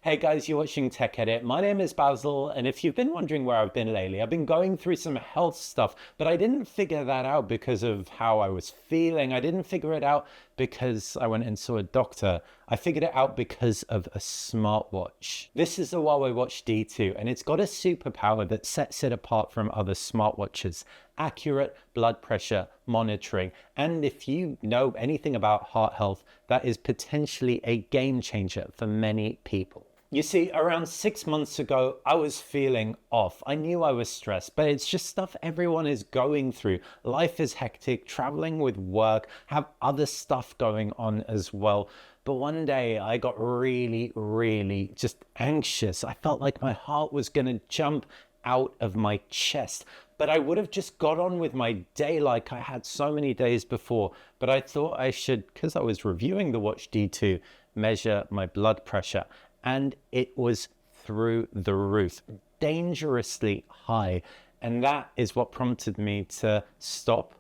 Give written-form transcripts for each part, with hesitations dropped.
Hey guys, you're watching Tech Edit. My name is Basil, and if you've been wondering where I've been lately, I've been going through some health stuff, but I didn't figure that out because of how I was feeling. I didn't figure it out because I went and saw a doctor. I figured it out because of a smartwatch. This is the Huawei Watch D2, and it's got a superpower that sets it apart from other smartwatches. Accurate blood pressure monitoring. And if you know anything about heart health, that is potentially a game changer for many people. You see, around 6 months ago, I was feeling off. I knew I was stressed, but it's just stuff everyone is going through. Life is hectic, traveling with work, have other stuff going on as well. But one day I got really just anxious. I felt like my heart was gonna jump out of my chest. But I would have just got on with my day like I had so many days before. But I thought I should, because I was reviewing the Watch D2, measure my blood pressure. And it was through the roof, dangerously high. And that is what prompted me to stop,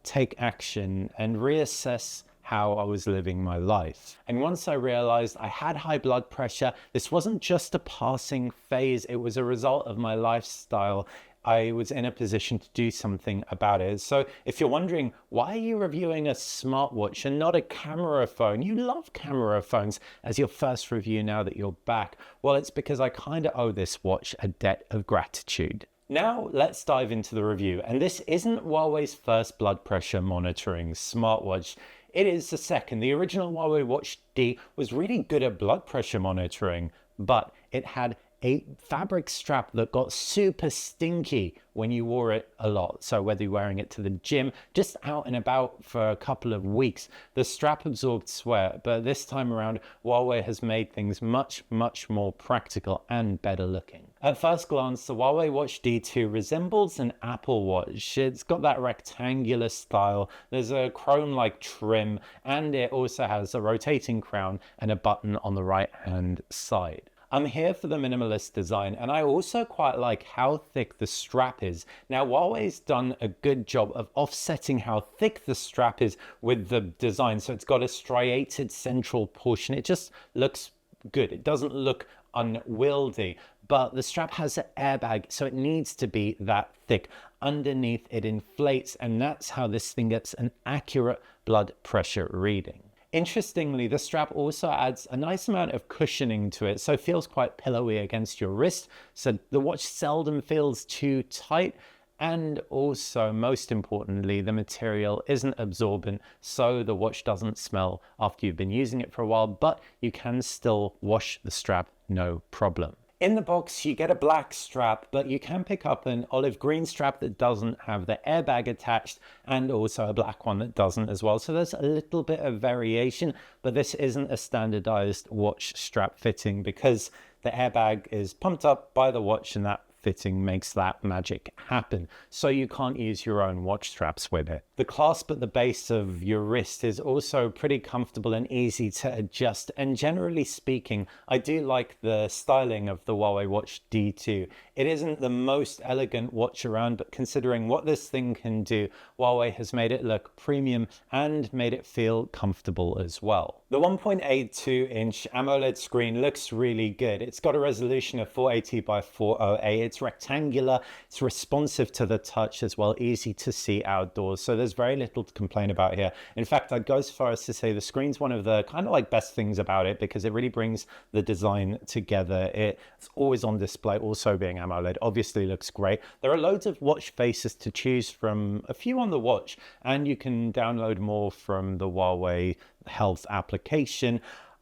take action, and reassess how I was living my life. And once I realized I had high blood pressure, this wasn't just a passing phase, it was a result of my lifestyle. I was in a position to do something about it. So if you're wondering, why are you reviewing a smartwatch and not a camera phone? You love camera phones as your first review now that you're back. Well, it's because I kind of owe this watch a debt of gratitude. Now let's dive into the review. And this isn't Huawei's first blood pressure monitoring smartwatch. It is the second. The original Huawei Watch D was really good at blood pressure monitoring, but it had a fabric strap that got super stinky when you wore it a lot. So whether you're wearing it to the gym, just out and about for a couple of weeks, the strap absorbed sweat. But this time around, Huawei has made things much more practical and better looking. At first glance, the Huawei Watch D2 resembles an Apple Watch. It's got that rectangular style, there's a chrome-like trim, and it also has a rotating crown and a button on the right-hand side. I'm here for the minimalist design, and I also quite like how thick the strap is. Now, Huawei's done a good job of offsetting how thick the strap is with the design. So it's got a striated central portion. It just looks good. It doesn't look unwieldy, but the strap has an airbag, so it needs to be that thick. Underneath, it inflates, and that's how this thing gets an accurate blood pressure reading. Interestingly, the strap also adds a nice amount of cushioning to it, so it feels quite pillowy against your wrist, so the watch seldom feels too tight. And also, most importantly, the material isn't absorbent, so the watch doesn't smell after you've been using it for a while, but you can still wash the strap, no problem. In the box, you get a black strap, but you can pick up an olive green strap that doesn't have the airbag attached, and also a black one that doesn't as well. So there's a little bit of variation, but this isn't a standardized watch strap fitting because the airbag is pumped up by the watch, and that fitting makes that magic happen. So you can't use your own watch straps with it. The clasp at the base of your wrist is also pretty comfortable and easy to adjust. And generally speaking, I do like the styling of the Huawei Watch D2. It isn't the most elegant watch around, but considering what this thing can do, Huawei has made it look premium and made it feel comfortable as well. The 1.82-inch AMOLED screen looks really good. It's got a resolution of 480 by 408. It's rectangular, it's responsive to the touch as well, easy to see outdoors. So there's very little to complain about here. In fact, I'd go as far as to say the screen's one of the kind of like best things about it because it really brings the design together. It's always on display, also being AMOLED, obviously looks great. There are loads of watch faces to choose from, a few on the watch, and you can download more from the Huawei Health application.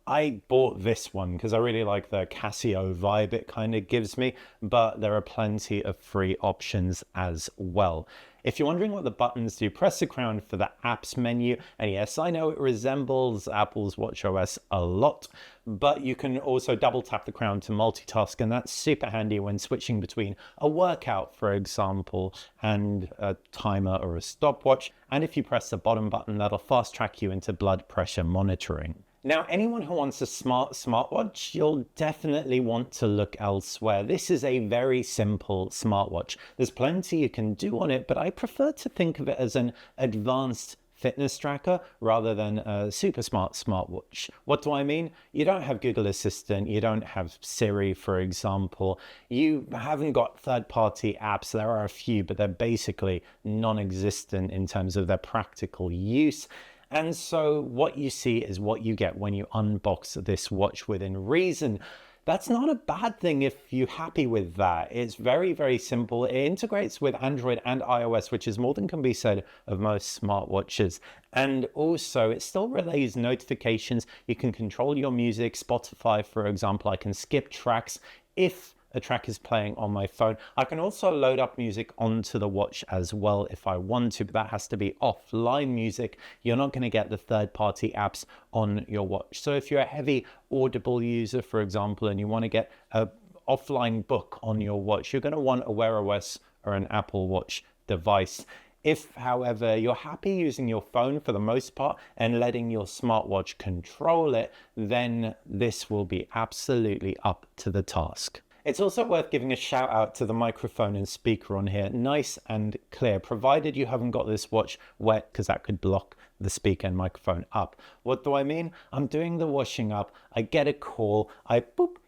I bought this one because I really like the Casio vibe it kind of gives me, but there are plenty of free options as well. If you're wondering what the buttons do, press the crown for the apps menu. And yes, I know it resembles Apple's watchOS a lot, but you can also double tap the crown to multitask, and that's super handy when switching between a workout, for example, and a timer or a stopwatch. And if you press the bottom button, that'll fast track you into blood pressure monitoring. Now, anyone who wants a smartwatch, you'll definitely want to look elsewhere. This is a very simple smartwatch. There's plenty you can do on it, but I prefer to think of it as an advanced fitness tracker rather than a super smart smartwatch. What do I mean? You don't have Google Assistant, you don't have Siri, for example. You haven't got third-party apps. There are a few, but they're basically non-existent in terms of their practical use. And so what you see is what you get when you unbox this watch within reason. That's not a bad thing if you're happy with that. It's very, very simple. It integrates with Android and iOS, which is more than can be said of most smartwatches. And also, it still relays notifications. You can control your music. Spotify, for example, I can skip tracks if a track is playing on my phone. I can also load up music onto the watch as well if I want to, but that has to be offline music. You're not going to get the third-party apps on your watch. So if you're a heavy Audible user, for example, and you want to get an offline book on your watch, you're going to want a Wear OS or an Apple Watch device. If, however, you're happy using your phone for the most part and letting your smartwatch control it, then this will be absolutely up to the task. It's also worth giving a shout out to the microphone and speaker on here, nice and clear, provided you haven't got this watch wet, because that could block the speaker and microphone up. What do I mean? I'm doing the washing up, I get a call, I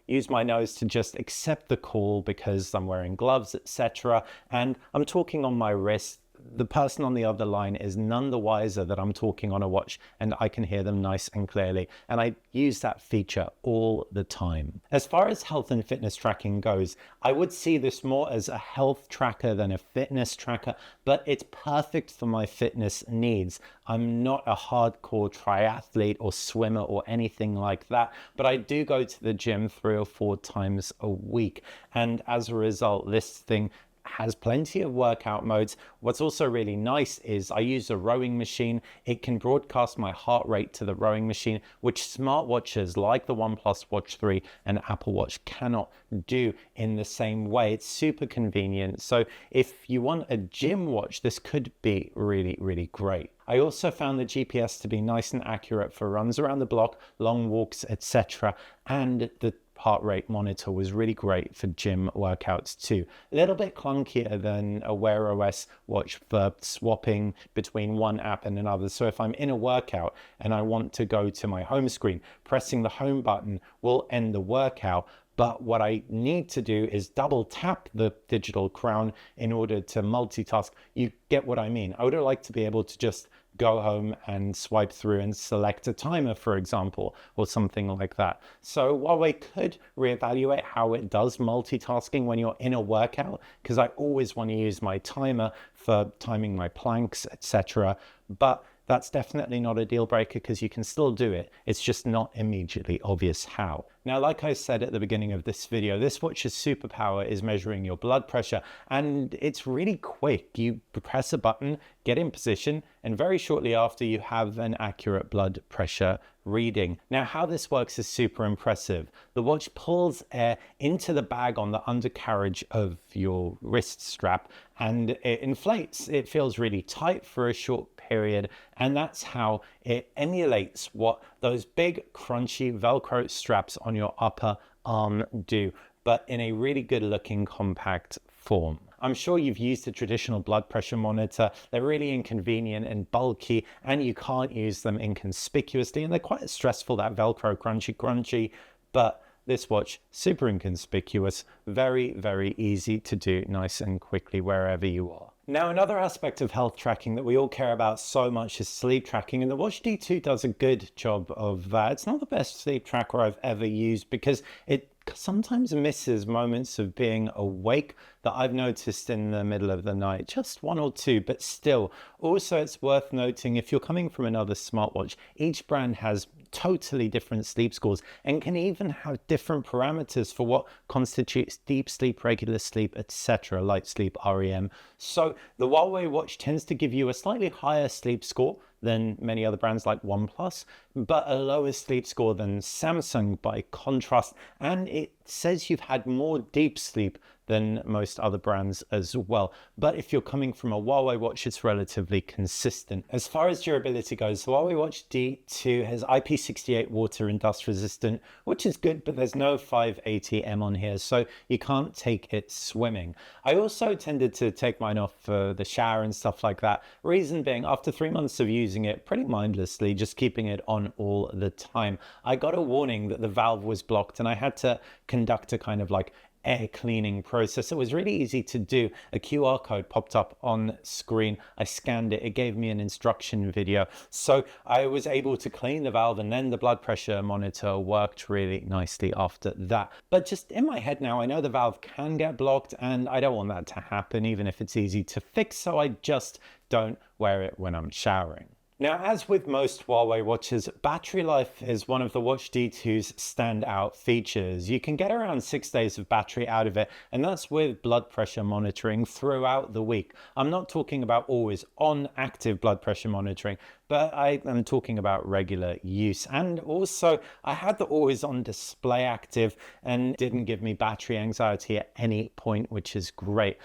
use my nose to just accept the call because I'm wearing gloves, etc. And I'm talking on my wrist. The person on the other line is none the wiser that I'm talking on a watch, and I can hear them nice and clearly. And I use that feature all the time. As far as health and fitness tracking goes, I would see this more as a health tracker than a fitness tracker, but it's perfect for my fitness needs. I'm not a hardcore triathlete or swimmer or anything like that, but I do go to the gym 3 or 4 times a week. And as a result, this thing has plenty of workout modes. What's also really nice is I use a rowing machine. It can broadcast my heart rate to the rowing machine, which smartwatches like the OnePlus Watch 3 and Apple Watch cannot do in the same way. It's super convenient. So if you want a gym watch, this could be really, really great. I also found the GPS to be nice and accurate for runs around the block, long walks, etc. And the heart rate monitor was really great for gym workouts too. A little bit clunkier than a Wear OS watch for swapping between one app and another. So if I'm in a workout and I want to go to my home screen, pressing the home button will end the workout. But what I need to do is double tap the digital crown in order to multitask. You get what I mean. I would like to be able to just go home and swipe through and select a timer, for example, or something like that. So Huawei could reevaluate how it does multitasking when you're in a workout, because I always want to use my timer for timing my planks, etc. But that's definitely not a deal breaker because you can still do it. It's just not immediately obvious how. Now, like I said at the beginning of this video, this watch's superpower is measuring your blood pressure, and it's really quick. You press a button, get in position, and very shortly after you have an accurate blood pressure reading. Now, how this works is super impressive. The watch pulls air into the bag on the undercarriage of your wrist strap, and it inflates. It feels really tight for a short period, and that's how it emulates what those big crunchy Velcro straps on your upper arm do, but in a really good looking compact form. I'm sure you've used a traditional blood pressure monitor. They're really inconvenient and bulky, and you can't use them inconspicuously, and they're quite stressful, that Velcro crunchy, but this watch, super inconspicuous, very, very easy to do nice and quickly wherever you are. Now, another aspect of health tracking that we all care about so much is sleep tracking, and the Watch D2 does a good job of that. It's not the best sleep tracker I've ever used because it sometimes misses moments of being awake that I've noticed in the middle of the night, just 1 or 2, but still. Also, it's worth noting, if you're coming from another smartwatch, each brand has totally different sleep scores and can even have different parameters for what constitutes deep sleep, regular sleep, etc., light sleep, REM. So the Huawei watch tends to give you a slightly higher sleep score than many other brands like OnePlus, but a lower sleep score than Samsung by contrast, and it says you've had more deep sleep than most other brands as well. But if you're coming from a Huawei watch, it's relatively consistent. As far as durability goes, the Huawei Watch D2 has IP68 water and dust resistant, which is good, but there's no 580M on here, so you can't take it swimming. I also tended to take mine off for the shower and stuff like that. Reason being, after 3 months of using using it pretty mindlessly, just keeping it on all the time. I got a warning that the valve was blocked and I had to conduct a kind of like air cleaning process. It was really easy to do. A QR code popped up on screen. I scanned it. It gave me an instruction video. So I was able to clean the valve, and then the blood pressure monitor worked really nicely after that. But just in my head now, I know the valve can get blocked and I don't want that to happen, even if it's easy to fix. So I just don't wear it when I'm showering. Now, as with most Huawei watches, battery life is one of the Watch D2's standout features. You can get around 6 days of battery out of it, and that's with blood pressure monitoring throughout the week. I'm not talking about always on active blood pressure monitoring, but I am talking about regular use. And also, I had the always on display active and didn't give me battery anxiety at any point, which is great.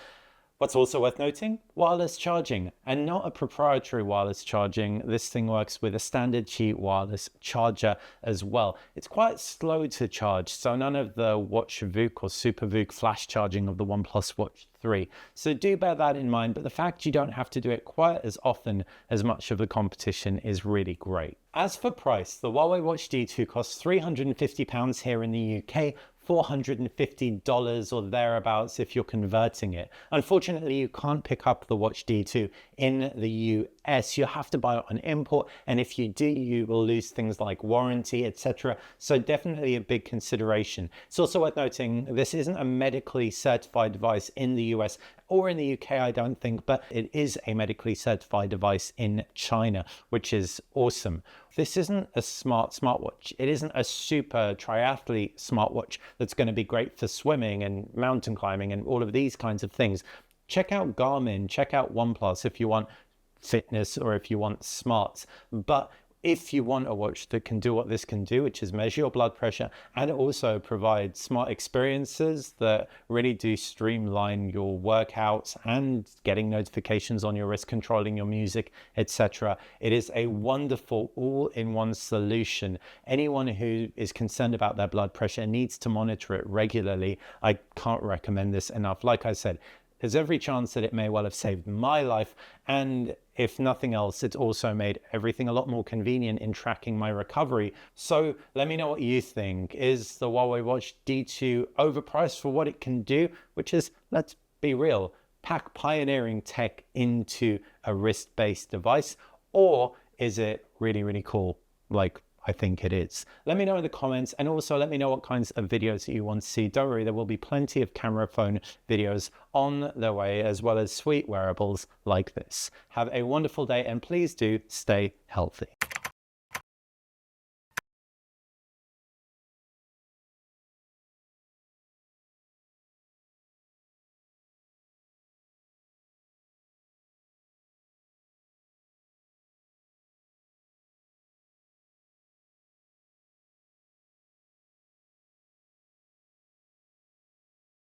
What's also worth noting, wireless charging, and not a proprietary wireless charging. This thing works with a standard Qi wireless charger as well. It's quite slow to charge, so none of the Watch VOOC or Super VOOC flash charging of the OnePlus Watch 3. So do bear that in mind, but the fact you don't have to do it quite as often as much of the competition is really great. As for price, the Huawei Watch D2 costs £350 here in the UK, $450 or thereabouts if you're converting it. Unfortunately, you can't pick up the Watch D2 in the US. You have to buy it on import, and if you do, you will lose things like warranty, etc. So definitely a big consideration. It's also worth noting this isn't a medically certified device in the US or in the UK, I don't think, but it is a medically certified device in China, which is awesome. This isn't a smartwatch. It isn't a super triathlete smartwatch that's going to be great for swimming and mountain climbing and all of these kinds of things. Check out Garmin, check out OnePlus if you want fitness or if you want smarts. But if you want a watch that can do what this can do, which is measure your blood pressure and also provide smart experiences that really do streamline your workouts and getting notifications on your wrist, controlling your music, etc., it is a wonderful all-in-one solution. Anyone who is concerned about their blood pressure needs to monitor it regularly. I can't recommend this enough. Like I said, there's every chance that it may well have saved my life, and if nothing else, it's also made everything a lot more convenient in tracking my recovery. So let me know what you think. Is the Huawei Watch D2 overpriced for what it can do? Which is, let's be real, pack pioneering tech into a wrist-based device, or is it really, really cool like I think it is? Let me know in the comments, and also let me know what kinds of videos that you want to see. Don't worry, there will be plenty of camera phone videos on their way, as well as sweet wearables like this. Have a wonderful day, and please do stay healthy.